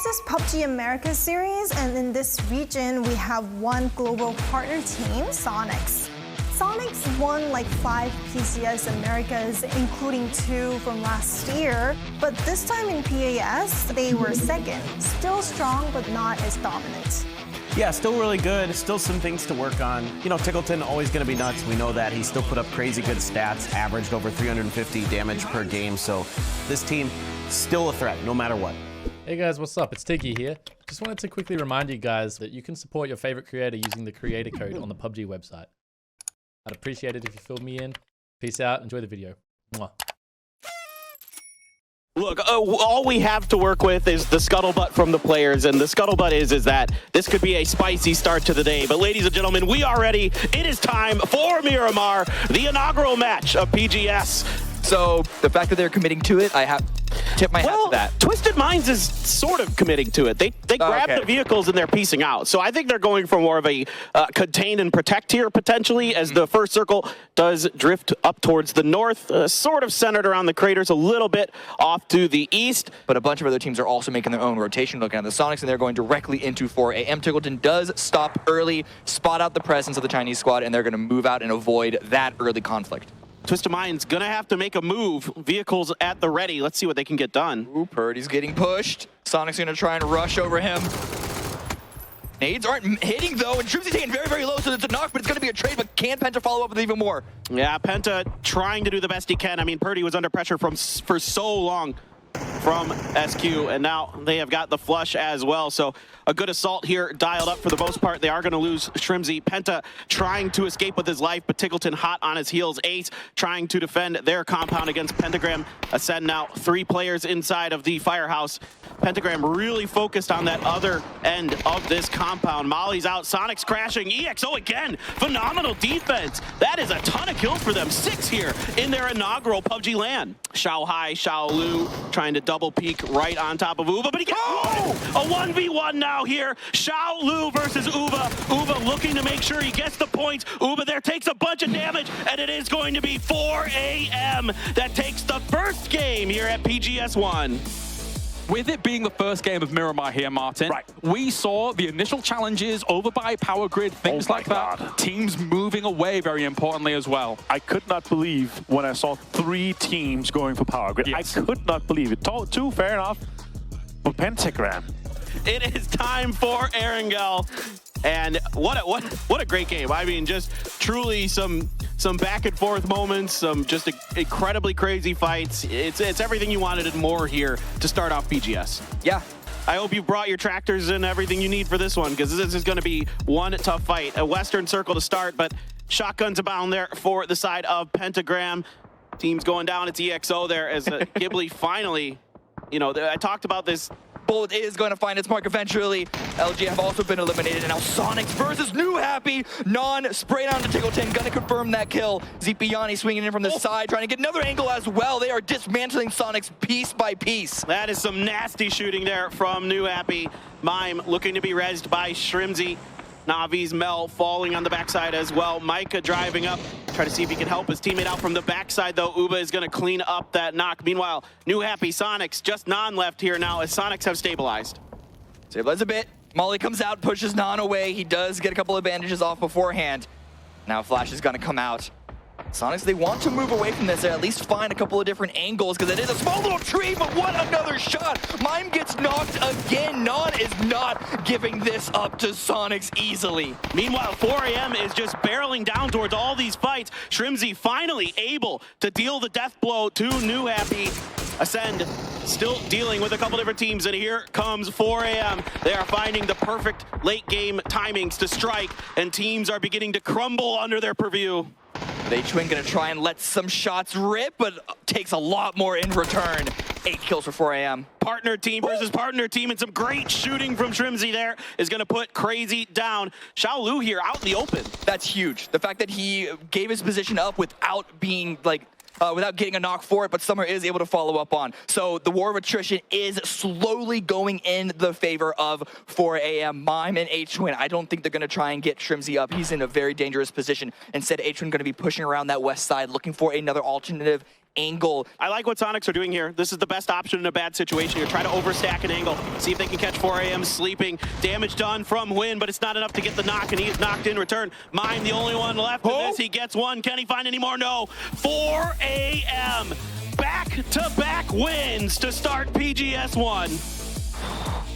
Soniqs is PUBG America series, and in this region, we have one global partner team, Soniqs. Soniqs won like 5 PCS Americas, including 2 from last year, but this time in PAS, they were second. Still strong, but not as dominant. Yeah, still really good. Still some things to work on. You know, Tickleton always going to be nuts. We know that. He still put up crazy good stats, averaged over 350 damage per game. So this team, still a threat, no matter what. Hey guys, what's up? It's Tiggy here. Just wanted to quickly remind you guys that you can support your favorite creator using the creator code on the PUBG website. I'd appreciate it if you filled me in. Peace out. Enjoy the video. Mwah. Look, all we have to work with is the scuttlebutt from the players, and the scuttlebutt is that this could be a spicy start to the day. But ladies and gentlemen, we are ready. It is time for Miramar, the inaugural match of PGS. So the fact that they're committing to it, I have tip my hat to that. Twisted Minds is sort of committing to it. They grab the vehicles and they're piecing out. So I think they're going for more of a contain and protect here potentially, as the first circle does drift up towards the north, sort of centered around the craters, a little bit off to the east. But a bunch of other teams are also making their own rotation, looking at the Soniqs, and they're going directly into 4 AM. Tickleton does stop early, spot out the presence of the Chinese squad, and they're going to move out and avoid that early conflict. Twisted Minds gonna have to make a move. Vehicles at the ready. Let's see what they can get done. Ooh, Purdy's getting pushed. Soniqs gonna try and rush over him. Nades aren't hitting though, and Shrimsy taking very, very low, so it's a knock, but it's gonna be a trade, but can Penta follow up with even more? Yeah, Penta trying to do the best he can. I mean, Purdy was under pressure for so long from SQ, and now they have got the flush as well. So a good assault here dialed up for the most part. They are going to lose Shrimsy. Penta trying to escape with his life, but Tickleton hot on his heels. Ace trying to defend their compound against Pentagram. Ascend now 3 players inside of the firehouse. Pentagram really focused on that other end of this compound. Molly's out, Soniqs crashing, EXO again. Phenomenal defense. That is a ton of kills for them. 6 here in their inaugural PUBG LAN. Xiao Hai, Xiao Lu trying to double peek right on top of Uva, but he gets a 1v1 now here. Xiao Lu versus Uva. Uva looking to make sure he gets the points. Uva there takes a bunch of damage, and it is going to be 4 AM that takes the first game here at PGS1. With it being the first game of Miramar here, Martin, we saw the initial challenges over by Power Grid, things like that. Teams moving away, very importantly as well. I could not believe when I saw 3 teams going for Power Grid. Yes. I could not believe it. 2, fair enough. But Pentagram. It is time for Erangel. And what a great game. I mean, just truly some back and forth moments, some just incredibly crazy fights. It's everything you wanted and more here to start off PGS. Yeah. I hope you brought your tractors and everything you need for this one, because this is going to be one tough fight. A Western circle to start, but shotguns abound there for the side of Pentagram. Team's going down. It's EXO there as Ghibli finally, you know, I talked about this. Bullet is going to find its mark eventually. LG have also been eliminated, and now Soniqs versus New Happy. Spray down to Tickleton, gonna confirm that kill. Zipiani swinging in from the side, trying to get another angle as well. They are dismantling Soniqs piece by piece. That is some nasty shooting there from New Happy. Mime looking to be rezzed by Shrimsy. Navi's Mel falling on the backside as well. Micah driving up, try to see if he can help his teammate out from the backside, though. Uba is going to clean up that knock. Meanwhile, New Happy Soniqs just non left here now as Soniqs have stabilized. Stabilize a bit. Molly comes out, pushes Non away. He does get a couple of bandages off beforehand. Now Flash is going to come out. Soniqs, they want to move away from this, or at least find a couple of different angles, because it is a small little tree, but what another shot! Mime gets knocked again. Non is not giving this up to Soniqs easily. Meanwhile, 4 AM is just barreling down towards all these fights. Shrimsy finally able to deal the death blow to New Happy. Ascend still dealing with a couple different teams, and here comes 4 AM. They are finding the perfect late game timings to strike, and teams are beginning to crumble under their purview. H-Wing gonna try and let some shots rip, but takes a lot more in return. 8 kills for 4 AM. Partner team versus partner team, and some great shooting from Shrimsy there is gonna put Crazy down. Xiao Lu here out in the open. That's huge. The fact that he gave his position up without being like, without getting a knock for it, but Summer is able to follow up on. So the war of attrition is slowly going in the favor of 4 AM. Mime and H-Twin, I don't think they're going to try and get Shrimsy up. He's in a very dangerous position. Instead, H-Twin going to be pushing around that west side, looking for another alternative angle. I like what Soniqs are doing here. This is the best option in a bad situation. You're trying to overstack an angle, see if they can catch 4 a.m. sleeping. Damage done from Win, but it's not enough to get the knock, and he is knocked in return. Mime, the only one left in this. He gets one. Can he find any more? No. 4 a.m. Back-to-back wins to start PGS1.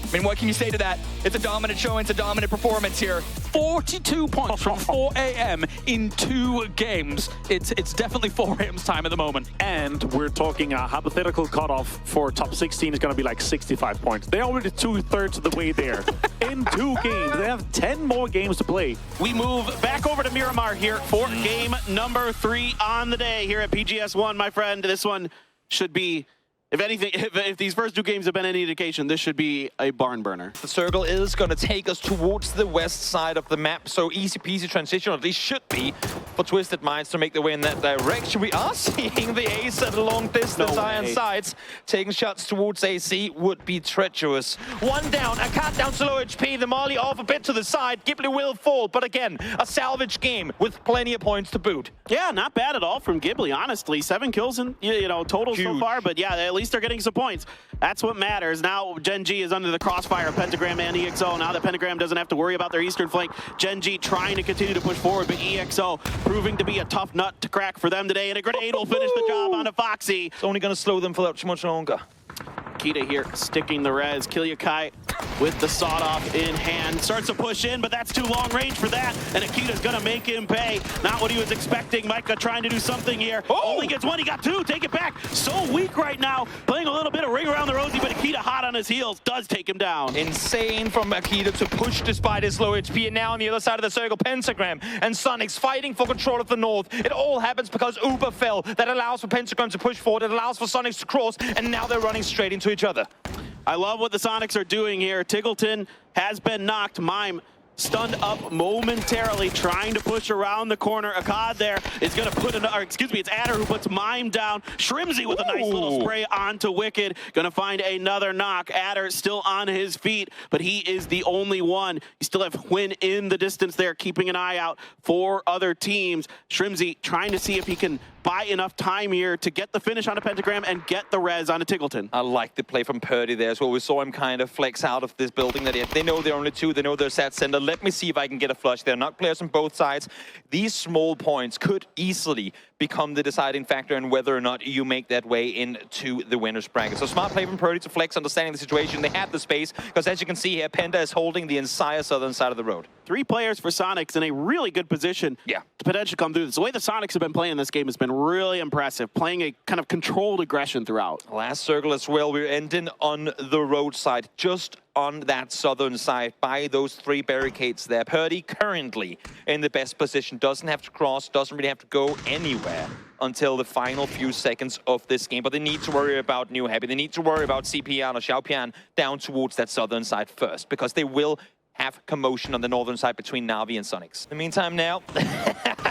I mean, what can you say to that? It's a dominant showing, it's a dominant performance here. 42 points from 4 a.m. in 2 games. It's definitely 4 a.m.'s time at the moment. And we're talking a hypothetical cutoff for top 16 is going to be like 65 points. They're already 2/3 of the way there. In 2 games, they have 10 more games to play. We move back over to Miramar here for game number 3 on the day here at PGS1, my friend. This one should be, if anything, if these first 2 games have been any indication, this should be a barn burner. The circle is going to take us towards the west side of the map, so easy peasy transition, or at least should be, for Twisted Minds to make their way in that direction. We are seeing the Ace at a long distance. Iron Sights taking shots towards AC would be treacherous. 1 down, a cat down to low HP, the Molly off a bit to the side. Ghibli will fall, but again, a salvage game with plenty of points to boot. Yeah, not bad at all from Ghibli, honestly. 7 kills in, total so far, but yeah, at least they're getting some points. That's what matters. Now Gen G is under the crossfire of Pentagram and EXO. Now that Pentagram doesn't have to worry about their eastern flank, Gen G trying to continue to push forward, but EXO proving to be a tough nut to crack for them today, and a grenade will finish the job on a Foxy. It's only going to slow them for that much longer. Kita here sticking the res. Kilyakai with the sawed off in hand. Starts to push in, but that's too long range for that. And Akita's gonna make him pay. Not what he was expecting. Micah trying to do something here. Only gets 1, he got 2, take it back. So weak right now. Playing a little bit of ring around the rosy, but Akita hot on his heels. Does take him down. Insane from Akita to push despite his low HP. And now on the other side of the circle, Pentagram and Soniqs fighting for control of the north. It all happens because Uber fell. That allows for Pentagram to push forward. It allows for Soniqs to cross. And now they're running straight into each other. I love what the Soniqs are doing here. Tiggleton has been knocked. Mime stunned up momentarily, trying to push around the corner. Akkad there is going to put it's Adder who puts Mime down. Shrimzy with a nice little spray onto Wicked. Going to find another knock. Adder still on his feet, but he is the only one. You still have Win in the distance there, keeping an eye out for other teams. Shrimzy trying to see if he can buy enough time here to get the finish on a Pentagram and get the res on a Tiggleton. I like the play from Purdy there as well. We saw him kind of flex out of this building. That they know they're only 2. They know they're set center. Let me see if I can get a flush. They're not players on both sides. These small points could easily become the deciding factor in whether or not you make that way into the winner's bracket. So smart play from Purdy to flex, understanding the situation. They have the space, because as you can see here, Penta is holding the entire southern side of the road. 3 players for Soniqs in a really good position to potentially come through this. The way the Soniqs have been playing this game has been really impressive, playing a kind of controlled aggression throughout. Last circle as well, we're ending on the roadside, just on that southern side by those 3 barricades there. Purdy currently in the best position, doesn't have to cross, doesn't really have to go anywhere until the final few seconds of this game. But they need to worry about New Happy. They need to worry about CPian or Xiaopian down towards that southern side first, because they will have commotion on the northern side between Na'Vi and Soniqs. In the meantime now,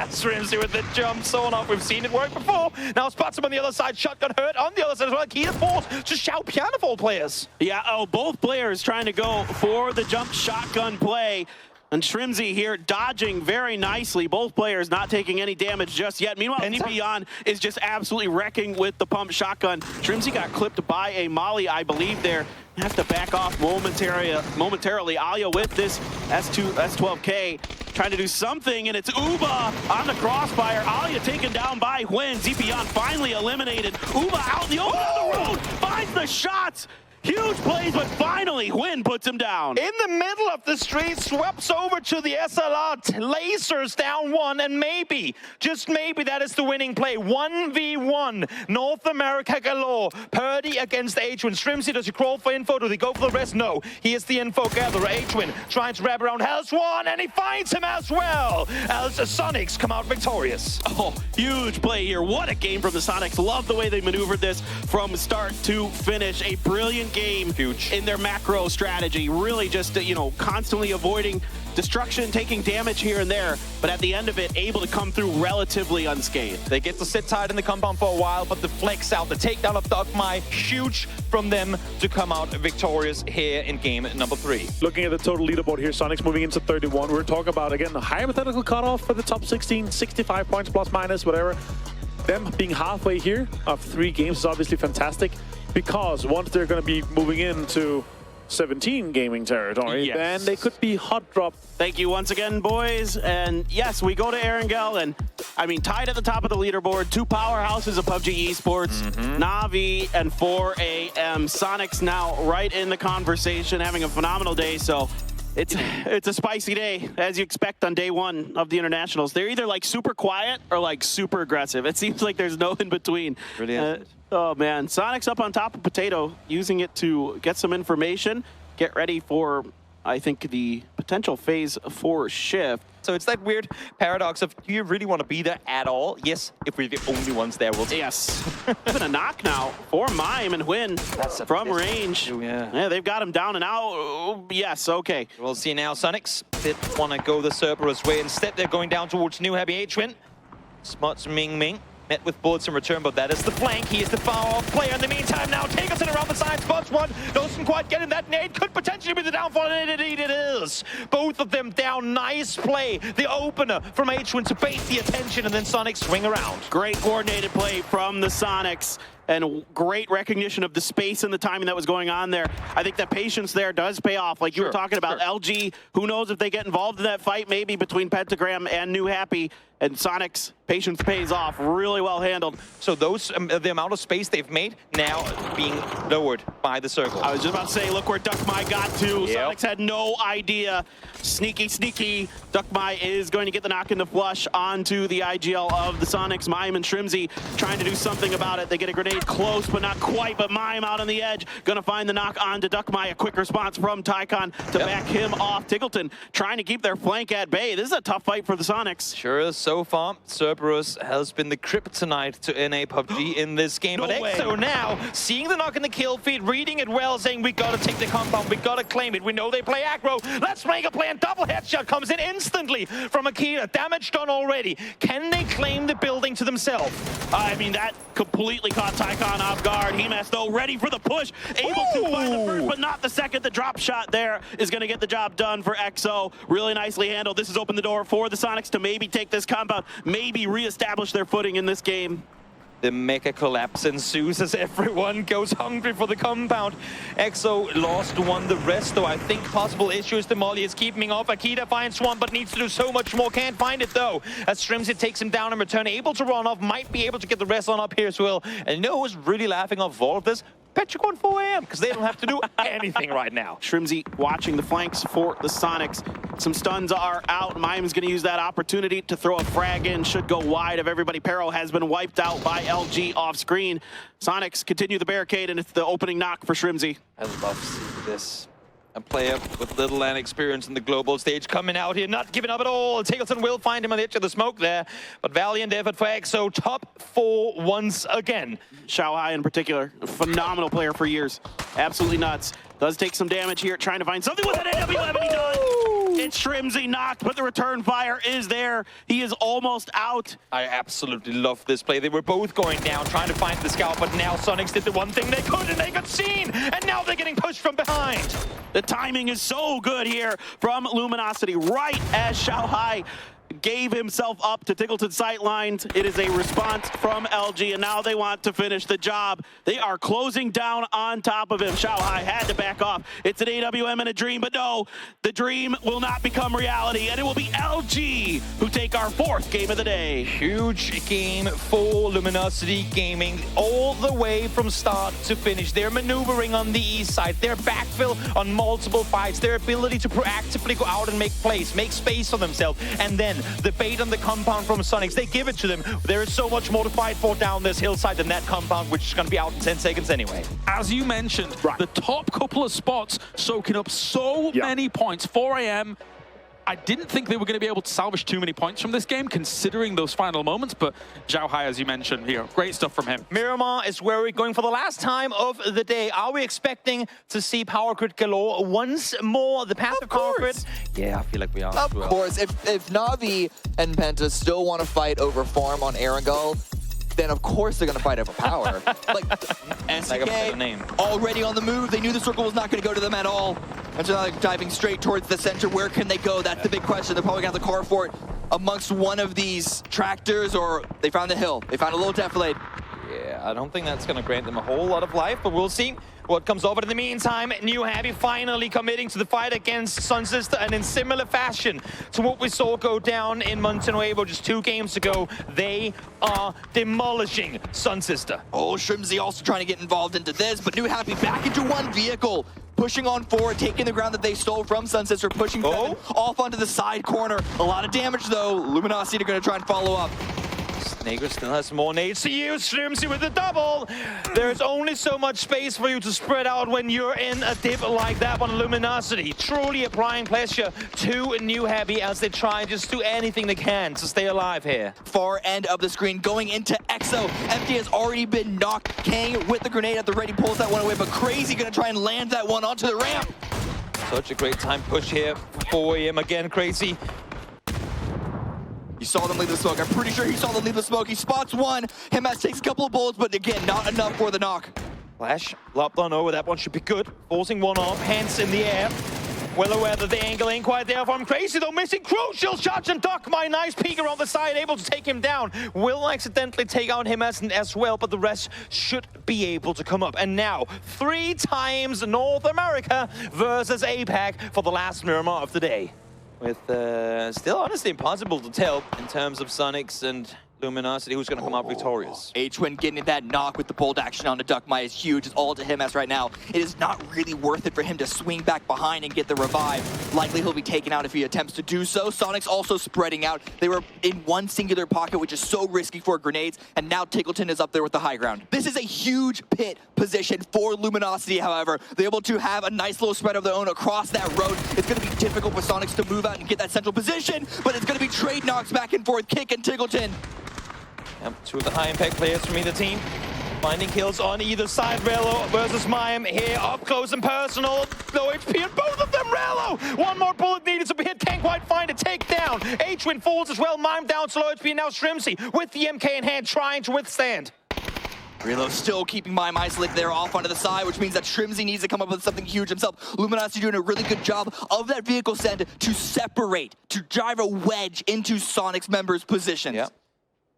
Shrimzy with the jump sawn off. We've seen it work before. Now spots him on the other side. Shotgun hurt on the other side as well. Kita falls to Xiaopian of all players. Yeah, both players trying to go for the jump shotgun play. And Shrimzy here dodging very nicely. Both players not taking any damage just yet. Meanwhile, CPian is just absolutely wrecking with the pump shotgun. Shrimzy got clipped by a molly, I believe, there. Has to back off momentarily. Alia with this S12K trying to do something, and it's Uba on the crossfire. Alia taken down by Huen. CPian finally eliminated. Uba out in the open of the road, finds the shots. Huge plays, but finally, Huen puts him down. In the middle of the street, swaps over to the SLR, lasers down 1, and maybe, just maybe, that is the winning play. 1v1, North America galore. Purdy against H-Win. Shrimzy, does he crawl for info? Do they go for the rest? No. He is the info gatherer. H-Win trying to wrap around Hellswan, and he finds him as well, as the Soniqs come out victorious. Oh, huge play here. What a game from the Soniqs. Love the way they maneuvered this from start to finish. A brilliant game in their macro strategy, really just constantly avoiding destruction, taking damage here and there, but at the end of it, able to come through relatively unscathed. They get to sit tight in the compound for a while, but the flex out, the takedown of Dogmai, huge from them to come out victorious here in game number 3. Looking at the total leaderboard here, Soniqs moving into 31. We're talking about, again, the hypothetical cutoff for the top 16, 65 points plus minus, whatever. them being halfway here of 3 games is obviously fantastic, because once they're going to be moving into 17 gaming territory, Yes. then they could be hot dropped. Thank you once again, boys. And yes, we go to Erangel, and I mean, tied at the top of the leaderboard, 2 powerhouses of PUBG esports, Na'Vi and 4AM. Soniqs now right in the conversation, having a phenomenal day. So it's a spicy day, as you expect on day 1 of the internationals. They're either like super quiet or like super aggressive. It seems like there's no in between. Really isn't. Oh man, Soniqs up on top of Potato, using it to get some information, get ready for, I think, the potential phase 4 shift. So it's that weird paradox of, do you really want to be there at all? Yes, if we're the only ones there, we'll take it. Yes. Even a knock now for Mime and Win from range. Yeah. They've got him down and out. Oh, yes, okay. We'll see now. Soniqs didn't want to go the Cerberus way. Instead, they're going down towards New Happy H-Win. Spots Ming Ming. Met with bullets in return, but that is the flank. He is the far-off player. In the meantime, now Takelson around the side, spots one. Doesn't quite get in. That nade could potentially be the downfall, and indeed it is. Both of them down. Nice play. The opener from H-Win to bait the attention, and then Soniqs swing around. Great coordinated play from the Soniqs, and great recognition of the space and the timing that was going on there. I think that patience there does pay off. Like you were talking about, LG, who knows if they get involved in that fight, maybe between Pentagram and New Happy, and Soniqs, patience pays off. Really well handled. So those, the amount of space they've made now being lowered by the circle. I was just about to say, look where Duckmai got to. Yep. Soniqs had no idea. Sneaky, sneaky. Duckmai is going to get the knock in the flush onto the IGL of the Soniqs. Mime and Shrimzy trying to do something about it. They get a grenade close, but not quite. But Mime out on the edge, gonna find the knock onto Duckmai. A quick response from Tycon to back him off. Tiggleton trying to keep their flank at bay. This is a tough fight for the Soniqs. Sure is. So far, Cerberus has been the kryptonite to NA PUBG in this game. No but way. EXO now, seeing the knock in the kill feed, reading it well, saying we gotta take the compound, we gotta claim it. We know they play aggro. Let's make a play, and double headshot comes in instantly from Akira. Damage done already. Can they claim the building to themselves? I mean, that completely caught Tycon off guard. Hemas, though, ready for the push. Able to find the first, but not the second. The drop shot there is going to get the job done for EXO. Really nicely handled. This has opened the door for the Soniqs to maybe take this compound, maybe reestablish their footing in this game. The mega collapse ensues as everyone goes hungry for the compound. EXO lost one, the rest though, I think possible issues. The Molly is keeping off. Akita finds one, but needs to do so much more. Can't find it though. As Shrimzy takes him down in return, able to run off, might be able to get the rest on up here as well. And you know who's really laughing off all of this? Patrick on 4AM, because they don't have to do anything right now. Shrimzy watching the flanks for the Soniqs. Some stuns are out. Mime's going to use that opportunity to throw a frag in. Should go wide of everybody. Perro has been wiped out by LG off screen. Soniqs continue the barricade, and it's the opening knock for Shrimzy. I love to see this. A player with little land experience in the global stage coming out here, not giving up at all. Tiggleton will find him on the edge of the smoke there, but valiant effort for EXO. Top 4 once again. Xiaohai in particular, a phenomenal player for years. Absolutely nuts. Does take some damage here, trying to find something with an AW11. He does. It's Shrimzy knocked, but the return fire is there. He is almost out. I absolutely love this play. They were both going down, trying to find the scout, but now Soniqs did the one thing they could, and they got seen, and now they're getting pushed from behind. The timing is so good here from Luminosity, right as Xiaohai gave himself up to Tiggleton's sightlines. It is a response from LG, and now they want to finish the job. They are closing down on top of him. Xiaohai had to back off. It's an AWM and a dream, but no, the dream will not become reality, and it will be LG who take our 4th game of the day. Huge game for Luminosity Gaming, all the way from start to finish. They're maneuvering on the east side, their backfill on multiple fights, their ability to proactively go out and make plays, make space for themselves, and then the bait on the compound from Soniqs, they give it to them. There is so much more to fight for down this hillside than that compound, which is going to be out in 10 seconds anyway. As you mentioned, the top couple of spots soaking up so many points. 4AM, I didn't think they were going to be able to salvage too many points from this game, considering those final moments, but Xiaohai, as you mentioned, great stuff from him. Miramar is where we're going for the last time of the day. Are we expecting to see power grid galore once more? The passive power grid? Yeah, I feel like we are. Of course, if Na'Vi and Penta still want to fight over farm on Erangel, then of course they're going to fight over power. Like, SK already on the move. They knew the circle was not going to go to them at all. And so now they're diving straight towards the center. Where can they go? That's the big question. They're probably going to have the car for it. amongst one of these tractors, or they found the hill. They found a little defilade. Yeah, I don't think that's going to grant them a whole lot of life, but we'll see what comes over. In the meantime, New Happy finally committing to the fight against Sunsister, and in similar fashion to what we saw go down in Montenuevo just 2 games ago, they are demolishing Sunsister. Oh, Shrimzy also trying to get involved into this, but New Happy back into one vehicle, pushing on forward, taking the ground that they stole from Sunsister, pushing Kevin off onto the side corner. A lot of damage though. Luminosity are going to try and follow up. Snaker still has more nades to use. Shrimzy with the double. There's only so much space for you to spread out when you're in a dip like that one. Luminosity truly applying pressure to New Happy as they try just do anything they can to stay alive here. Far end of the screen going into EXO. Empty has already been knocked. Kang with the grenade at the ready pulls that one away, but Crazy gonna try and land that one onto the ramp. Such a great time push here for him again, Crazy. You saw them leave the smoke. I'm pretty sure he saw them leave the smoke. He spots one. Himas takes a couple of bullets, but again, not enough for the knock. Flash, lopped on over. That one should be good. Forcing one off, hands in the air. Well aware that the angle ain't quite there from Crazy, though missing crucial shots, and Dokmai, nice peek around the side, able to take him down. Will accidentally take out him as well, but the rest should be able to come up. And now, 3 times North America versus APAC for the last Miramar of the day. With still honestly impossible to tell in terms of Soniqs and Luminosity who's going to come out victorious. H-Win getting that knock with the bold action on the Dokmai is huge. It's all to him as right now. It is not really worth it for him to swing back behind and get the revive. Likely he'll be taken out if he attempts to do so. Soniqs also spreading out. They were in one singular pocket, which is so risky for grenades, and now Tickleton is up there with the high ground. This is a huge pit position for Luminosity, however. They're able to have a nice little spread of their own across that road. It's going to be difficult for Soniqs to move out and get that central position, but it's going to be trade knocks back and forth, Kick and Tickleton. Yep, 2 of the high impact players from either team. Finding kills on either side. Rello versus Mime here, up close and personal. Low HP on both of them. Rello! One more bullet needed to hit. Can't quite find a takedown. H-Win falls as well. Mime down to low HP. Now Shrimzy with the MK in hand trying to withstand. Relo still keeping Mime isolated there off onto the side, which means that Shrimzy needs to come up with something huge himself. Luminosity doing a really good job of that vehicle send to separate, to drive a wedge into Soniqs members' positions. Yep.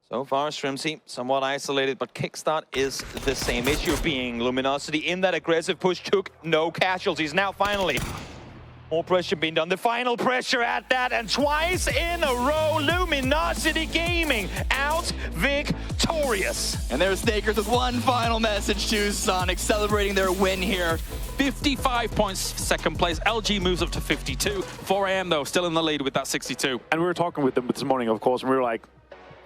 So far, Shrimzy somewhat isolated, but Kickstart is the same. Issue being Luminosity in that aggressive push took no casualties. Now, finally, more pressure being done. The final pressure at that, and twice in a row, Luminosity Gaming out victorious. And there's Snakers with one final message to Soniqs, celebrating their win here. 55 points, second place. LG moves up to 52. 4 AM, though, still in the lead with that 62. And we were talking with them this morning, of course, and we were like,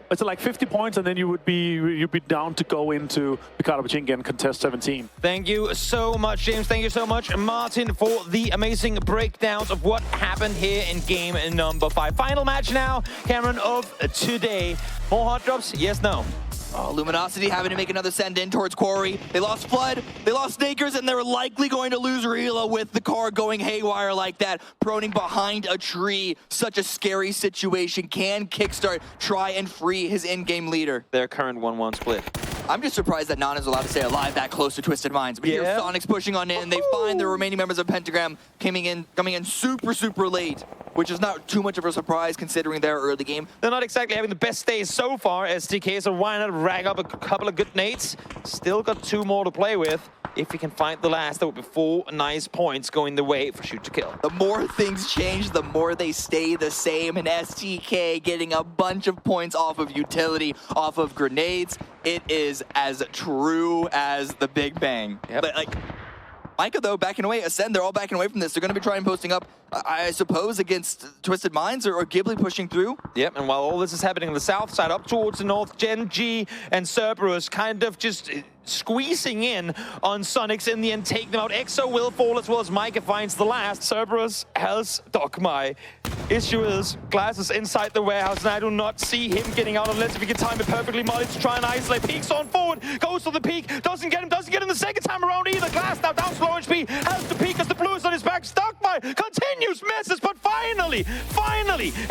it's like 50 points, and then you'd be down to go into Picado Pachinki and contest 17. Thank you so much, James. Thank you so much, Martin, for the amazing breakdowns of what happened here in game number 5. Final match now, Cameron, of today. More hot drops? Yes, no? Oh, Luminosity having to make another send in towards Quarry. They lost Flood, they lost Snakers, and they're likely going to lose Relo with the car going haywire like that, proning behind a tree. Such a scary situation. Can Kickstart try and free his in-game leader? Their current 1-1 split. I'm just surprised that Nana's allowed to stay alive that close to Twisted Minds. But here Soniqs pushing on in. They find the remaining members of Pentagram coming in super late, which is not too much of a surprise considering their early game. They're not exactly having the best days so far, STK, so why not rag up a couple of good nades? Still got 2 more to play with. If we can find the last, that would be 4 nice points going the way for Shoot to Kill. The more things change, the more they stay the same, and STK getting a bunch of points off of utility, off of grenades. It is as true as the Big Bang. Yep. But like, Micah, though, backing away. Ascend, they're all backing away from this. They're going to be trying posting up, I suppose, against Twisted Minds or Ghibli pushing through. Yep, and while all this is happening on the south side, up towards the north, Gen G and Cerberus kind of just squeezing in on Soniqs in the end, take them out. EXO will fall as well as Micah finds the last. Cerberus has Dokmai. Issue is, Glass is inside the warehouse, and I do not see him getting out unless if he can time it perfectly. Molly to try and isolate. Peeks on forward, goes to the peak, doesn't get him the second time around either. Glass now down slow HP, has the peak as the blue is on his back. Dokmai continues, misses, but finally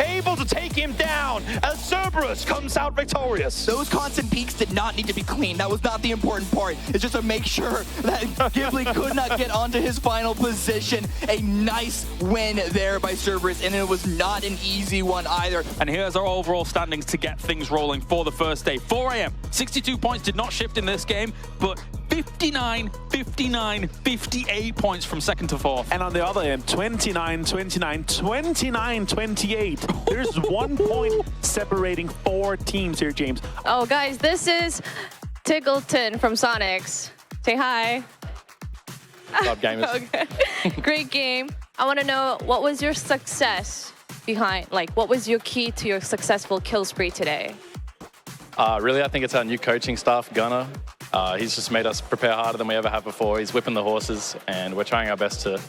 able to take him down as Cerberus Cerberus comes out victorious. Those constant peaks did not need to be cleaned. That was not the important part. It's just to make sure that Ghibli could not get onto his final position. A nice win there by Cerberus, and it was not an easy one either. And here's our overall standings to get things rolling for the first day. 4 a.m. 62 points did not shift in this game, but 59, 59, 58 points from second to fourth. And on the other end, 29, 29, 29, 28. There's 1 point separating 4 teams here, James. Oh, guys, this is TGLTN from Soniqs. Say hi. Top gamers. Okay. Great game. I want to know, what was your success behind, like, what was your key to your successful kill spree today? Really, I think it's our new coaching staff, Gunnar. He's just made us prepare harder than we ever have before. He's whipping the horses, and we're trying our best to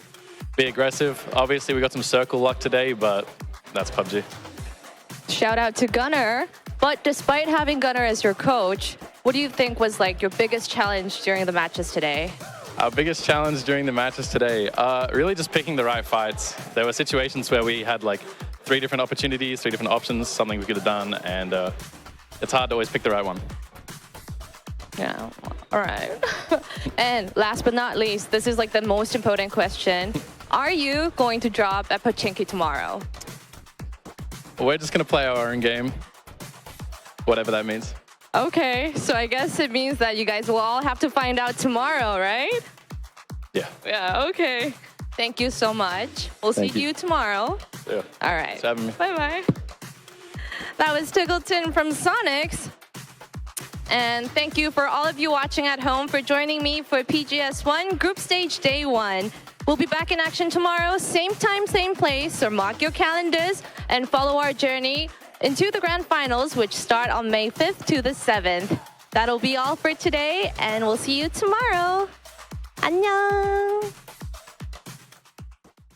be aggressive. Obviously, we got some circle luck today, but that's PUBG. Shout out to Gunnar. But despite having Gunnar as your coach, what do you think was like your biggest challenge during the matches today? Our biggest challenge during the matches today, really just picking the right fights. There were situations where we had like 3 different opportunities, 3 different options, something we could have done, and it's hard to always pick the right one. Yeah, all right. And last but not least, this is like the most important question. Are you going to drop at Pochinki tomorrow? We're just going to play our own game, whatever that means. Okay, so I guess it means that you guys will all have to find out tomorrow, right? Yeah. Yeah, okay. Thank you so much. We'll see you tomorrow. Yeah. All right. Thanks for having me. Bye-bye. That was TGLTN from Soniqs. And thank you for all of you watching at home for joining me for PGS1 Group Stage Day 1. We'll be back in action tomorrow, same time, same place, so mark your calendars and follow our journey into the grand finals, which start on May 5th to the 7th. That'll be all for today, and we'll see you tomorrow. 안녕.